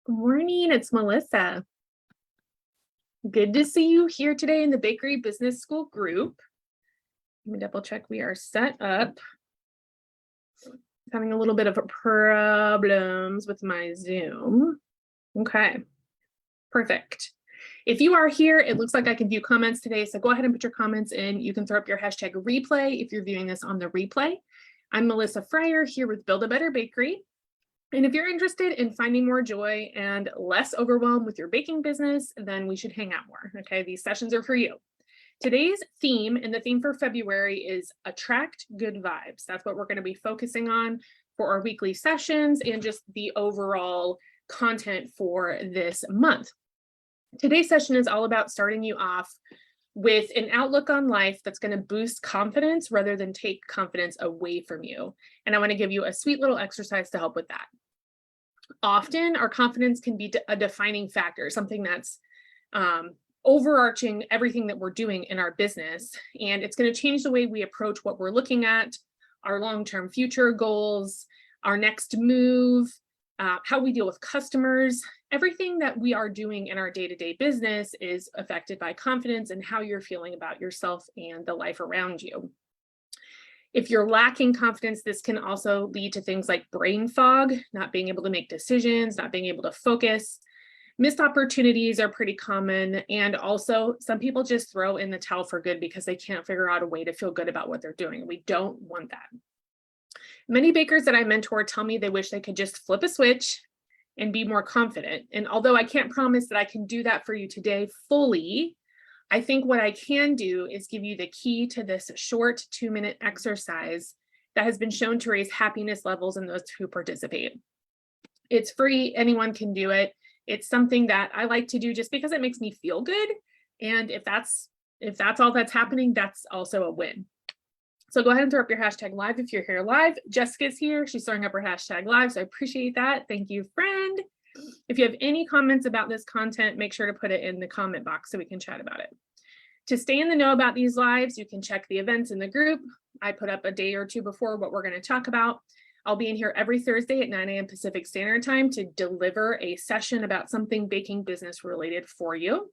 Good morning, it's Melissa. Good to see you here today in the Bakery Business School group. Let me double check we are set up. Having a little bit of problems with my Zoom. Okay, perfect. If you are here, it looks like I can view comments today, so go ahead and put your comments in. You can throw up your hashtag replay if you're viewing this on the replay. I'm Melissa Fryer here with Build a Better Bakery. And if you're interested in finding more joy and less overwhelm with your baking business, then we should hang out more. Okay, these sessions are for you. Today's theme, and the theme for February, is attract good vibes. That's what we're going to be focusing on for our weekly sessions and just the overall content for this month. Today's session is all about starting you off with an outlook on life that's going to boost confidence rather than take confidence away from you. And I want to give you a sweet little exercise to help with that. Often our confidence can be a defining factor, something that's overarching everything that we're doing in our business. And it's going to change the way we approach what we're looking at, our long-term future goals, our next move, how we deal with customers. Everything that we are doing in our day-to-day business is affected by confidence and how you're feeling about yourself and the life around you. If you're lacking confidence, this can also lead to things like brain fog, not being able to make decisions, not being able to focus. Missed opportunities are pretty common. And also some people just throw in the towel for good because they can't figure out a way to feel good about what they're doing. We don't want that. Many bakers that I mentor tell me they wish they could just flip a switch and be more confident. And although I can't promise that I can do that for you today fully, I think what I can do is give you the key to this short 2-minute exercise that has been shown to raise happiness levels in those who participate. It's free, anyone can do it. It's something that I like to do just because it makes me feel good. And if that's all that's happening, that's also a win. So go ahead and throw up your hashtag live if you're here live. Jessica's here, she's throwing up her hashtag live, so I appreciate that. Thank you, friend. If you have any comments about this content, make sure to put it in the comment box so we can chat about it. To stay in the know about these lives, you can check the events in the group. I put up a day or two before what we're going to talk about. I'll be in here every Thursday at 9 a.m. Pacific Standard Time to deliver a session about something baking business related for you.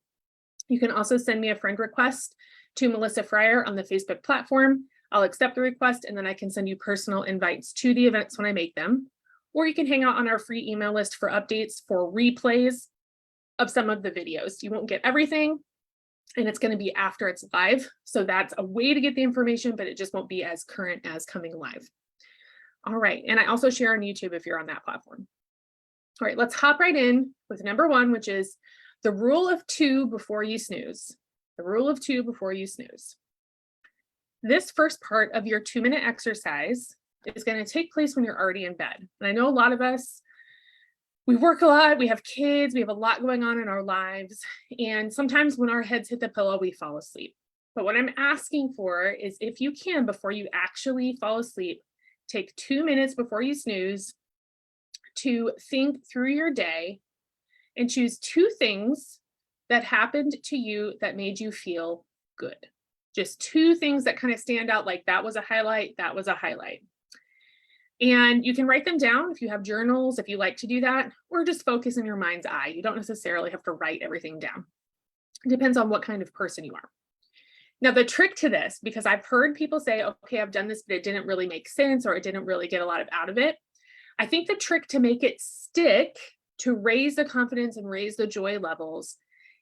You can also send me a friend request to Melissa Fryer on the Facebook platform. I'll accept the request and then I can send you personal invites to the events when I make them. Or you can hang out on our free email list for updates for replays of some of the videos. You won't get everything, and it's going to be after it's live. So that's a way to get the information, but it just won't be as current as coming live. All right, and I also share on YouTube if you're on that platform. All right, let's hop right in with number one, which is the rule of 2 before you snooze. The rule of 2 before you snooze. This first part of your 2-minute exercise is going to take place when you're already in bed. And I know a lot of us, we work a lot, we have kids, we have a lot going on in our lives. And sometimes when our heads hit the pillow, we fall asleep. But what I'm asking for is if you can, before you actually fall asleep, take 2 minutes before you snooze to think through your day and choose 2 things that happened to you that made you feel good. Just 2 things that kind of stand out, like that was a highlight, that was a highlight. And you can write them down if you have journals, if you like to do that, or just focus in your mind's eye. You don't necessarily have to write everything down. It depends on what kind of person you are. Now, the trick to this, because I've heard people say, okay, I've done this, but it didn't really make sense, or it didn't really get a lot out of it. I think the trick to make it stick, to raise the confidence and raise the joy levels,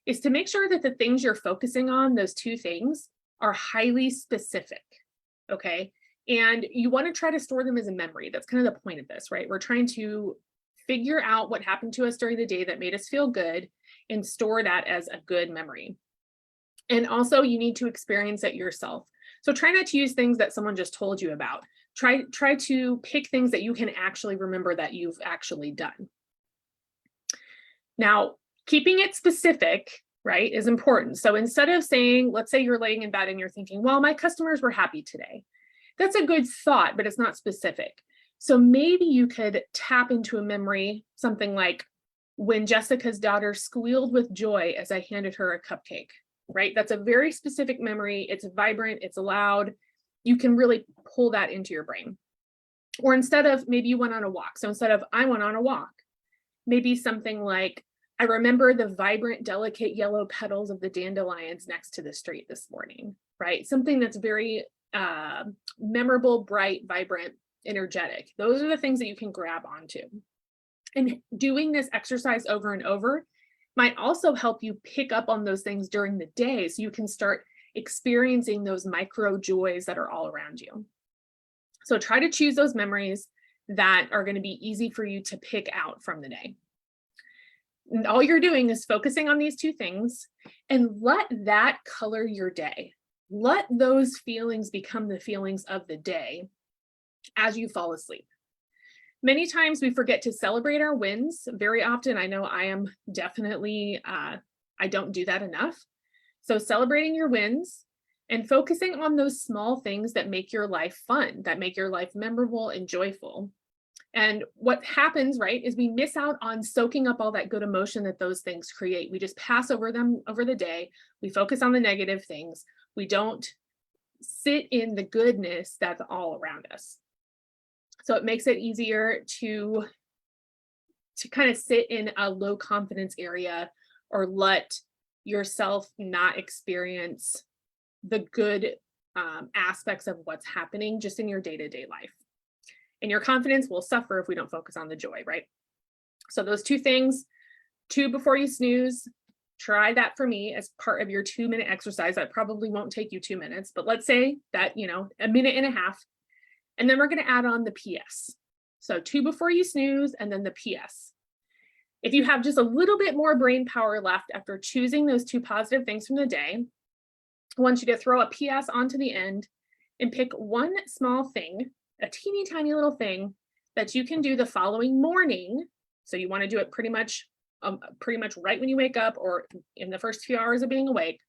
is to make sure that the things you're focusing on, those 2 things, are highly specific, okay? And you want to try to store them as a memory. That's kind of the point of this, right? We're trying to figure out what happened to us during the day that made us feel good and store that as a good memory. And also you need to experience it yourself. So try not to use things that someone just told you about. Try to pick things that you can actually remember that you've actually done. Now, keeping it specific, right, is important. So instead of saying, let's say you're laying in bed and you're thinking, well, my customers were happy today. That's a good thought, but it's not specific. So maybe you could tap into a memory, something like when Jessica's daughter squealed with joy as I handed her a cupcake, right? That's a very specific memory. It's vibrant, it's loud. You can really pull that into your brain. Or instead of, maybe you went on a walk. So instead of I went on a walk, Maybe something like, I remember the vibrant, delicate yellow petals of the dandelions next to the street this morning, right? Something that's very memorable, bright, vibrant, energetic. Those are the things that you can grab onto. And doing this exercise over and over might also help you pick up on those things during the day so you can start experiencing those micro joys that are all around you. So try to choose those memories that are going to be easy for you to pick out from the day. And all you're doing is focusing on these two things and let that color your day. Let those feelings become the feelings of the day as you fall asleep. Many times we forget to celebrate our wins. Very often, I know I am definitely, I don't do that enough. So celebrating your wins and focusing on those small things that make your life fun, that make your life memorable and joyful. And what happens, right, is we miss out on soaking up all that good emotion that those things create. We just pass over them over the day. We focus on the negative things. We don't sit in the goodness that's all around us. So it makes it easier to kind of sit in a low confidence area or let yourself not experience the good aspects of what's happening just in your day-to-day life. And your confidence will suffer if we don't focus on the joy, right? So those two things, 2 before you snooze, try that for me as part of your 2-minute exercise. That probably won't take you 2 minutes, but let's say that, a minute and a half. And then we're going to add on the PS. So 2 before you snooze and then the PS. If you have just a little bit more brain power left after choosing those 2 positive things from the day, I want you to throw a PS onto the end and pick one small thing, a teeny tiny little thing that you can do the following morning. So you want to do it pretty much right when you wake up or in the first few hours of being awake.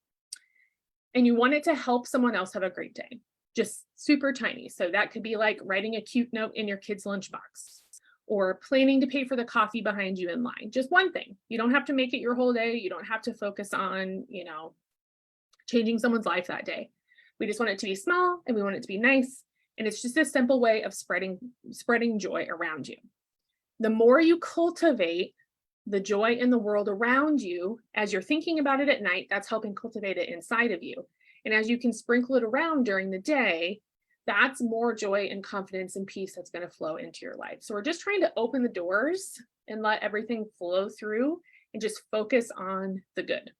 And you want it to help someone else have a great day. Just super tiny. So that could be like writing a cute note in your kid's lunchbox or planning to pay for the coffee behind you in line. Just one thing. You don't have to make it your whole day. You don't have to focus on, changing someone's life that day. We just want it to be small and we want it to be nice. And it's just a simple way of spreading joy around you. The more you cultivate the joy in the world around you as you're thinking about it at night, that's helping cultivate it inside of you. And as you can sprinkle it around during the day, that's more joy and confidence and peace that's going to flow into your life. So we're just trying to open the doors and let everything flow through and just focus on the good.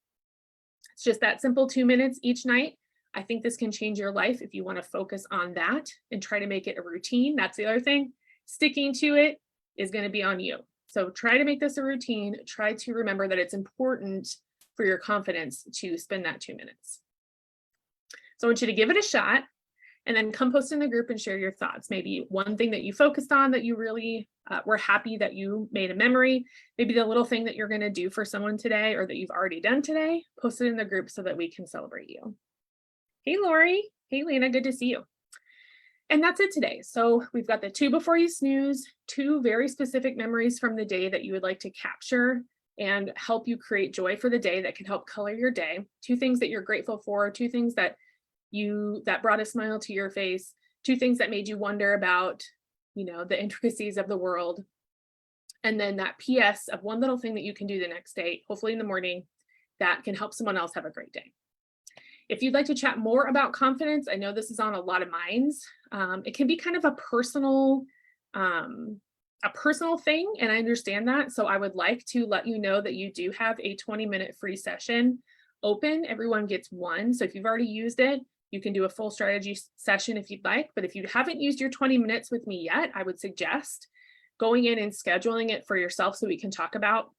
It's just that simple, 2 minutes each night. I think this can change your life if you want to focus on that and try to make it a routine. That's the other thing. Sticking to it is going to be on you. So try to make this a routine. Try to remember that it's important for your confidence to spend that 2 minutes. So I want you to give it a shot and then come post in the group and share your thoughts. Maybe one thing that you focused on that you really were happy that you made a memory. Maybe the little thing that you're going to do for someone today or that you've already done today, post it in the group so that we can celebrate you. Hey, Lori. Hey, Lena. Good to see you. And that's it today. So we've got the 2 before you snooze, 2 very specific memories from the day that you would like to capture and help you create joy for the day that can help color your day. 2 things that you're grateful for, 2 things that brought a smile to your face, 2 things that made you wonder about, the intricacies of the world. And then that PS of one little thing that you can do the next day, hopefully in the morning, that can help someone else have a great day. If you'd like to chat more about confidence, I know this is on a lot of minds. It can be kind of a personal thing, and I understand that. So I would like to let you know that you do have a 20-minute free session open. Everyone gets one. So if you've already used it, you can do a full strategy session if you'd like. But if you haven't used your 20 minutes with me yet, I would suggest going in and scheduling it for yourself so we can talk about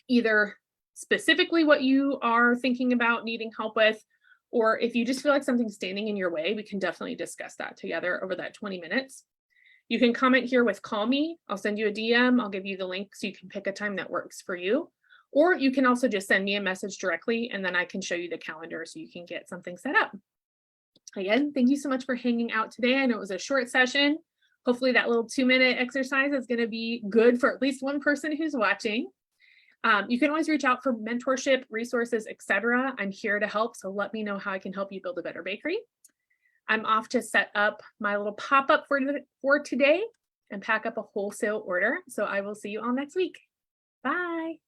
either specifically what you are thinking about needing help with, or if you just feel like something's standing in your way, we can definitely discuss that together over that 20 minutes. You can comment here with call me. I'll send you a DM. I'll give you the link so you can pick a time that works for you. Or you can also just send me a message directly and then I can show you the calendar so you can get something set up. Again, thank you so much for hanging out today. I know it was a short session. Hopefully that little 2-minute exercise is going to be good for at least one person who's watching. You can always reach out for mentorship, resources, etc. I'm here to help, so let me know how I can help you build a better bakery. I'm off to set up my little pop-up for today and pack up a wholesale order. So I will see you all next week. Bye.